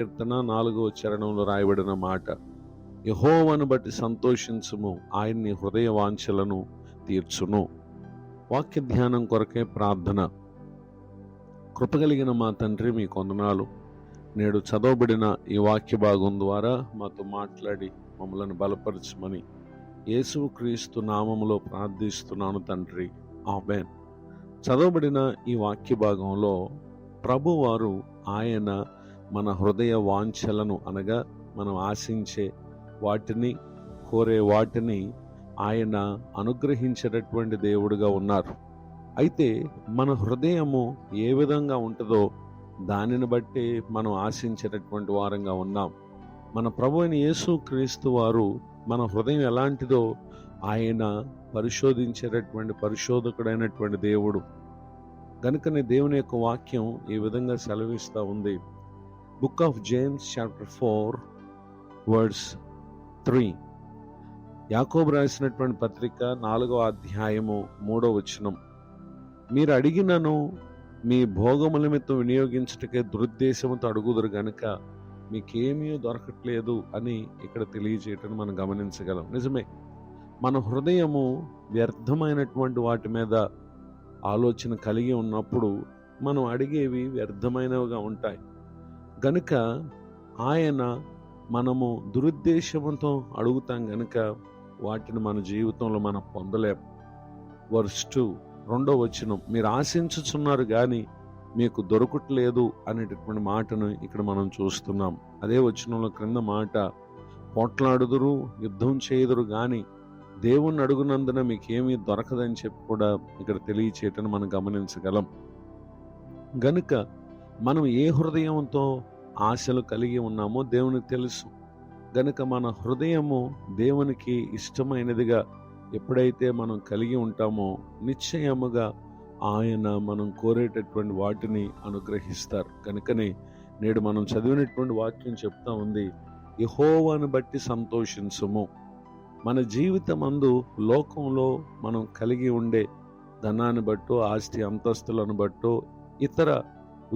కీర్తన 4వ చరణంలో రాయబడిన మాట, యెహోవాను బట్టి సంతోషించుము, ఆయన్ని హృదయ వాంఛలను తీర్చును. వాక్య ధ్యానం కొరకే ప్రార్థన. కృపగలిగిన మా తండ్రి, మీ కొందనాలు. నేడు చదవబడిన ఈ వాక్య భాగం ద్వారా మాతో మాట్లాడి మమ్మలను బలపరచమని యేసుక్రీస్తు నామములో ప్రార్థిస్తున్నాను తండ్రి, ఆమేన్. చదవబడిన ఈ వాక్య భాగంలో ప్రభువారు ఆయన మన హృదయ వాంఛలను, అనగా మనం ఆశించే వాటిని, కోరే వాటిని ఆయన అనుగ్రహించేటటువంటి దేవుడుగా ఉన్నారు. అయితే మన హృదయము ఏ విధంగా ఉంటుందో దానిని బట్టి మనం ఆశించేటటువంటి వారంగా ఉన్నాం. మన ప్రభు అయిన యేసుక్రీస్తు వారు మన హృదయం ఎలాంటిదో ఆయన పరిశోధించేటటువంటి పరిశోధకుడైనటువంటి దేవుడు. కనుకనే దేవుని యొక్క వాక్యం ఈ విధంగా సెలవిస్తూ ఉంది. Book of James chapter 4 verse 3. యాకోబు రాసినటువంటి పత్రిక 4వ అధ్యాయము 3వ వచనం. మీరు అడిగినను మీ భోగముల నిమిత్తం వినియోగించుటకే దురుద్దేశంతో అడుగుదురు గనుక మీకేమీ దొరకట్లేదు అని ఇక్కడ తెలియజేయటం మనం గమనించగలం. నిజమే, మన హృదయము వ్యర్థమైనటువంటి వాటి మీద ఆలోచన కలిగి ఉన్నప్పుడు మనం అడిగేవి వ్యర్థమైనవిగా ఉంటాయి. గనుక ఆయన మనము దురుద్దేశంతో అడుగుతాం గనుక వాటిని మన జీవితంలో మనం పొందలేం. వర్స్ 2, 2వ వచనం. మీరు ఆశించుచున్నారు కానీ మీకు దొరకట్లేదు అనేటటువంటి మాటను ఇక్కడ మనం చూస్తున్నాం. అదే వచనంలో క్రింద మాట, పోట్లాడుదురు, యుద్ధం చేయుదురు కానీ దేవుణ్ణి అడుగునందున మీకేమీ దొరకదని చెప్పి కూడా ఇక్కడ తెలియచేయటం మనం గమనించగలం. గనుక మనం ఏ హృదయంతో ఆశలు కలిగి ఉన్నామో దేవునికి తెలుసు. గనుక మన హృదయము దేవునికి ఇష్టమైనదిగా ఎప్పుడైతే మనం కలిగి ఉంటామో నిశ్చయముగా ఆయన మనం కోరేటటువంటి వాటిని అనుగ్రహిస్తారు. కనుకనే నేడు మనం చదివినటువంటి వాక్యం చెప్తా ఉంది, యెహోవాను బట్టి సంతోషించుము. మన జీవితమందు లోకంలో మనం కలిగి ఉండే ధనాన్ని బట్టో, ఆస్తి అంతస్తులను బట్టో, ఇతర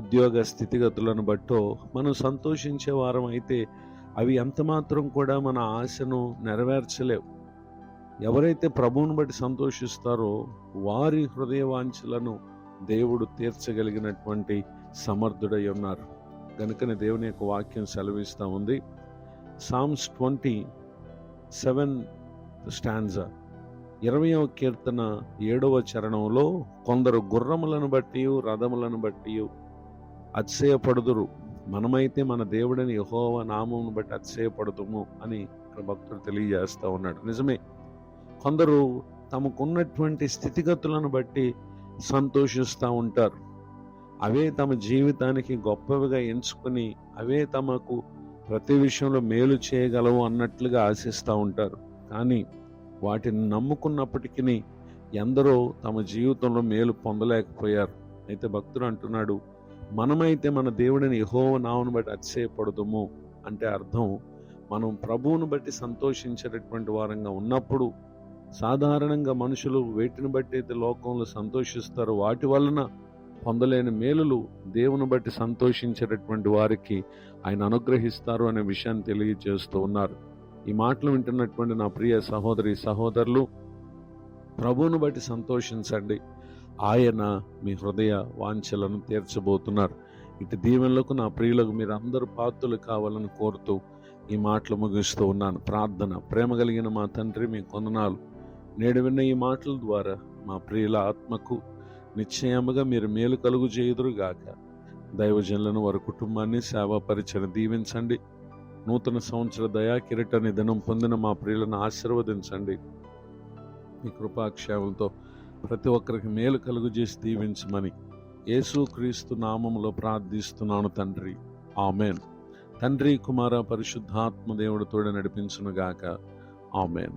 ఉద్యోగ స్థితిగతులను బట్టో మనం సంతోషించే వారం అయితే అవి ఎంతమాత్రం కూడా మన ఆశను నెరవేర్చలేవు. ఎవరైతే ప్రభువును బట్టి సంతోషిస్తారో వారి హృదయ వాంఛలను దేవుడు తీర్చగలిగినటువంటి సమర్థుడై ఉన్నారు. కనుకనే దేవుని యొక్క వాక్యం సెలవిస్తూ ఉంది. సామ్స్ 27 స్టాంజా, 20వ కీర్తన 7వ చరణంలో, కొందరు గుర్రములను బట్టి రథములను బట్టి అతిశయపడుదురు, మనమైతే మన దేవుడిని యెహోవా నామమును బట్టి అతిశయపడుతుము అని ఇక్కడ భక్తుడు తెలియజేస్తూ ఉన్నాడు. నిజమే, కొందరు తమకున్నటువంటి స్థితిగతులను బట్టి సంతోషిస్తూ ఉంటారు. అవే తమ జీవితానికి గొప్పవిగా ఎంచుకొని అవే తమకు ప్రతి విషయంలో మేలు చేయగలవు అన్నట్లుగా ఆశిస్తూ ఉంటారు. కానీ వాటిని నమ్ముకున్నప్పటికీ ఎందరో తమ జీవితంలో మేలు పొందలేకపోయారు. అయితే భక్తుడు అంటున్నాడు, మనమైతే మన దేవుడిని యెహోవా నామమును బట్టి అతిశయపడుదుము అంటే అర్థం, మనం ప్రభువును బట్టి సంతోషించేటటువంటి వారంగా ఉన్నప్పుడు, సాధారణంగా మనుషులు వేటిని బట్టి అయితే లోకంలో సంతోషిస్తారో వాటి వలన పొందలేని మేలులు దేవుని బట్టి సంతోషించేటటువంటి వారికి ఆయన అనుగ్రహిస్తారు అనే విషయాన్ని తెలియజేస్తూ ఉన్నారు. ఈ మాటలు వింటున్నటువంటి నా ప్రియ సహోదరి సహోదరులు, ప్రభువును బట్టి సంతోషించండి. ఆయన మీ హృదయ వాంఛలను తీర్చబోతున్నారు. ఇటు దీవెనలకు నా ప్రియులకు మీరు అందరూ పాత్రులు కావాలని కోరుతూ ఈ మాటలు ముగిస్తూ ఉన్నాను. ప్రార్థన. ప్రేమ కలిగిన మా తండ్రి, మీ కొందనాలు. నేడు విన్న ఈ మాటల ద్వారా మా ప్రియుల ఆత్మకు నిశ్చయముగా మీరు మేలు కలుగు చేయుదురుగాక. దైవజనులను, వారి కుటుంబాన్ని, సేవా పరిచయం దీవించండి. నూతన సంవత్సర దయా కిరీటాన్ని దినం పొందిన మా ప్రియులను ఆశీర్వదించండి. మీ కృపాక్షేమంతో ప్రతి ఒక్కరికి మేలు కలుగు చేసి దీవించమని యేసుక్రీస్తు నామములో ప్రార్థిస్తున్నాను తండ్రి, ఆమేన్. తండ్రి, కుమార, పరిశుద్ధాత్మ దేవుడు తోడు నడిపించునుగాక, ఆమేన్.